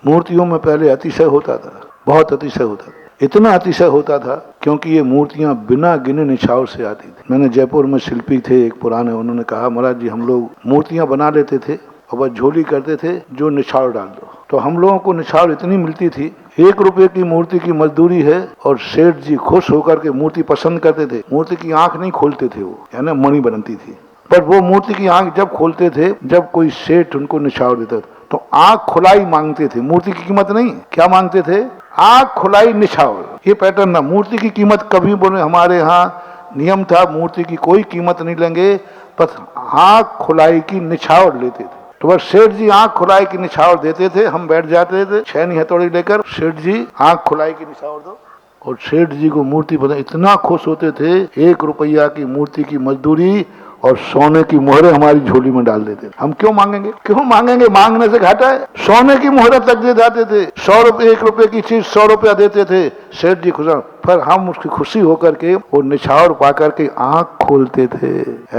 मूर्तियों में पहले अतिशय होता था, बहुत अतिशय होता था, इतना अतिशय होता था क्योंकि ये मूर्तियां बिना गिने निछावर से आती थी। मैंने जयपुर में शिल्पी थे एक पुराने, उन्होंने कहा महाराज जी हम लोग मूर्तियां बना लेते थे और बस झोली करते थे जो निछावर डाल दो, तो हम लोगों को निछावर इतनी मिलती थी। 1 रुपए की मूर्ति की मजदूरी है और सेठ जी खुश होकर के मूर्ति पसंद करते थे। मूर्ति की आंख नहीं खोलते थे, वो यानी मणि बनती थी, पर वो मूर्ति की आंख जब खोलते थे जब कोई सेठ उनको निछावर देता था तो आंख खुलाई मांगते थे, मूर्ति की कीमत नहीं। क्या मांगते थे? आंख खुलाई निछावर। ये पैटर्न ना, मूर्ति की कीमत कभी बोले हमारे यहाँ नियम था मूर्ति की कोई कीमत नहीं लेंगे, बस आंख खुलाई की निछावर लेते थे। तो बस सेठ जी आंख खुलाई की निछावर देते थे, हम बैठ जाते थे छेनी हथौड़ी लेकर, सेठ जी आंख खुलाई की निछावर दो, और सेठ जी को मूर्ति बना इतना खुश होते थे। 1 रुपया की मूर्ति की मजदूरी और सोने की मोहरें हमारी झोली में डाल देते। हम क्यों मांगेंगे? क्यों मांगेंगे? मांगने से घाटा है। सोने की मोहरें तक दे जाते थे। 100 रुपये 1 रुपये की चीज 100 रुपया देते थे, सेठ जी खुश। पर हम उसकी खुशी होकर के वो निछावर पा करके आंख खोलते थे।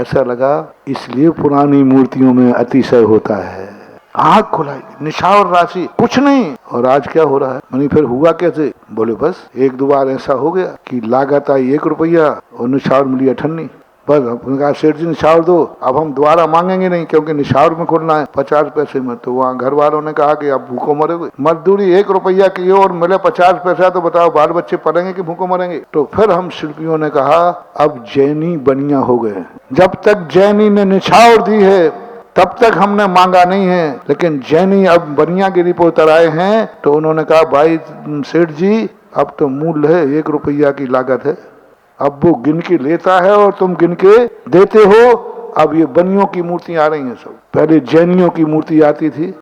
ऐसा लगा इसलिए पुरानी मूर्तियों में अतिशय होता है। आंख खुलाई, निछावर राशि कुछ नहीं। और आज क्या हो रहा है? मनी फिर हुआ कैसे? बोले बस 1-2 बार ऐसा हो गया कि लागत आई 1 रुपया और निछावर मिली 98। बस उन्होंने कहा सेठ जी निछावर दो, अब हम दोबारा मांगेंगे नहीं क्योंकि निछावर में खोलना है 50 पैसे में। तो वहाँ घर वालों ने कहा कि आप भूखों मरोगे, मजदूरी 1 रुपया की और मिले 50 पैसा, तो बताओ बाल बच्चे पढ़ेंगे कि भूखों मरेंगे? तो फिर हम शिल्पियों ने कहा अब जैनी बनिया हो गए। जब तक जैनी ने निछावर दी है तब तक हमने मांगा नहीं है, लेकिन जैनी अब बनियागिरी पर उतर आए हैं तो उन्होंने कहा भाई सेठ जी अब तो मूल्य है 1 रुपया की लागत है, अब वो गिन के लेता है और तुम गिन के देते हो। अब ये बनियों की मूर्ति आ रही हैं सब, पहले जैनियों की मूर्ति आती थी।